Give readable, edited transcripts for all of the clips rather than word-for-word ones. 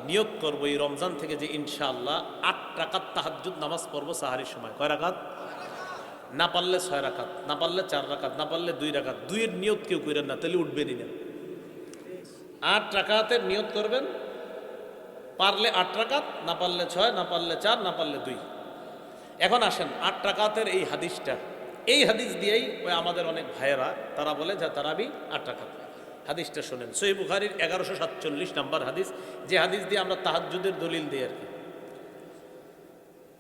নিয়ত করবো এই রমজান থেকে যে ইনশাআল্লাহ 8 রাকাত তাহাজ্জুদ নামাজ পড়বো সাহারির সময়। কয় রাকাত? না পারলে 6 রাকাত, না পারলে 4 রাকাত, না পারলে 2 রাকাত। 2-এর নিয়ত কেউ করেন না, তাহলে উঠবেনই না। 8 রাকাতের নিয়ত করবেন, পারলে 8 রাকাত, না পারলে 6, না পারলে 4, না পারলে 2। এখন আসেন 8 রাকাতের এই হাদিসটা, এই হাদিস দিয়েই ওই আমাদের অনেক ভাইয়েরা তারা বলে যে তারাবি 8 রাকাত। হাদিসটা শোনেন, সহিহ বুখারীর 1147 নম্বর হাদিস, যে হাদিস দিয়ে আমরা তাহাজ্জুদের দলিল দিই আর কি।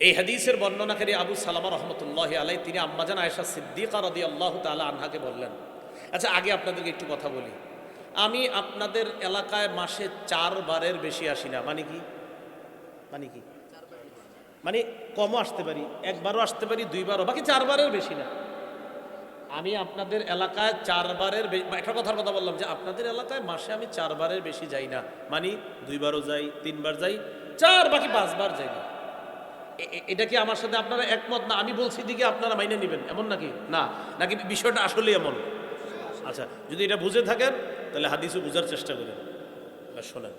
এই হাদিসের বর্ণনাকারী আবু সালামা রহমতুল্লাহি আলাইহি তিনি আম্মাজান আয়েশা সিদ্দিকা রাদিয়াল্লাহু তাআলা আনহাকে বললেন, আচ্ছা আগে আপনাদেরকে একটু কথা বলি, আমি আপনাদের এলাকায় মাসে 4 বারের বেশি আসি না। মানে কি? মানে কি? মানে কমও আসতে পারি, একবারও আসতে পারি, 2 বারও, বাকি 4 বারের বেশি না। আমি আপনাদের এলাকায় 4 বারের একটা কথার কথা বললাম যে আপনাদের এলাকায় মাসে আমি 4 বারের বেশি যাই না, মানে 2 বারও যাই, 3 বার যাই, 4 বাকি 5 বার যাই না। এটা কি আমার সাথে আপনারা একমত না? আমি বলছি দিকে আপনারা মাইনে নেবেন এমন নাকি? না, নাকি বিষয়টা আসলে এমন? আচ্ছা, যদি এটা বুঝে থাকেন তাহলে হাদিসও বুঝার চেষ্টা করেন। শোনেন,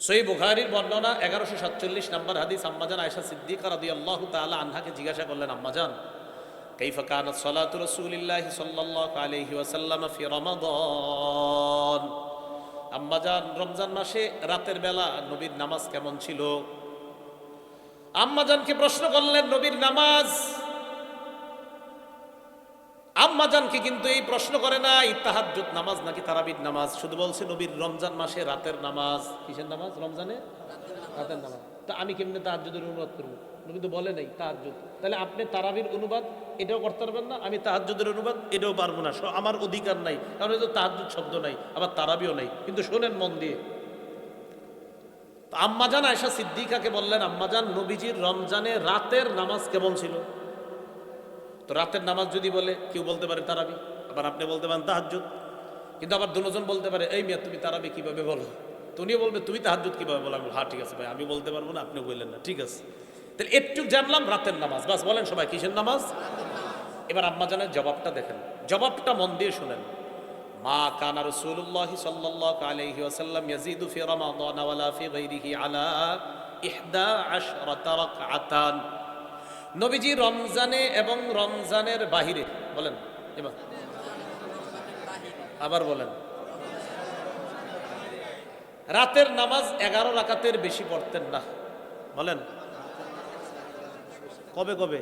সহিহ বুখারীর বর্ণনা 1147 নম্বর হাদিস, আম্মাজান আয়েশা সিদ্দিকা রাদিয়াল্লাহু তাআলা আনহাকে জিজ্ঞাসা করলেন, আম্মাজান কাইফা কানাত সালাতু রাসূলিল্লাহি সাল্লাল্লাহু আলাইহি ওয়াসাল্লাম ফি রমাদান। আম্মাজান রমজান মাসে রাতের বেলা নবীর নামাজ কেমন ছিল? আম্মাজানকে প্রশ্ন করলেন নবীর নামাজ। আম্মাজানকে কিন্তু এই প্রশ্ন করে নাই তাহাজ্জুদ নামাজ নাকি তারাবির নামাজ, শুধু বলছে নবীর রমজান মাসে রাতের নামাজ। কিসের নামাজ? রমজানে রাতের নামাজ। তা আমি কেমনে তাহাজ্জুদের অনুবাদ করব? নবী তো বলে নাই তাহাজ্জুদ। তাহলে আপনি তারাবির অনুবাদ এটাও করতে পারবেন না, আমি তাহাজ্জুদের অনুবাদ এটাও পারবো না, আমার অধিকার নাই, কারণ এই তো তাহাজ্জুদ শব্দ নাই, আবার তারাবিও নাই। কিন্তু শোনেন মন দিয়ে, আম্মাজান আয়েশা সিদ্দিকাকে বললেন, আম্মাজান নবীজির রমজানে রাতের নামাজ কেমন ছিল? তো রাতের নামাজ যদি বলে, কেউ বলতে পারে তারাবি, আবার আপনি বলতে পারেন তাহাজ্জুদ। কিন্তু আবার দুজন বলতে পারে, এই মিয়া তুমি তারাবি কিভাবে বলো? তো উনিও বলবে তুমি তাহাজ্জুদ কিভাবে বলো? আমি বলবো হ্যাঁ ঠিক আছে ভাই, আমি বলতে পারবো না, আপনি বললেন না, ঠিক আছে। তাহলে একটু জানলাম রাতের নামাজ, বাস। বলেন সবাই কিসের নামাজ? এবার আম্মাজানের জবাবটা দেখেন, জবাবটা মন দিয়ে শুনেন। মা কানা রাসূলুল্লাহি সাল্লাল্লাহু আলাইহি ওয়াসাল্লাম ইয়াজিদু ফি রমাদান ওয়ালা ফি গায়রিহি আলা 11 রাকাতান। নবীজি রমজানে এবং রমজানের বাহিরে, বলেন এবার, আবার বলেন, রাতের নামাজ 11 রাকাতের বেশি পড়তেন না। বলেন কবে কবে?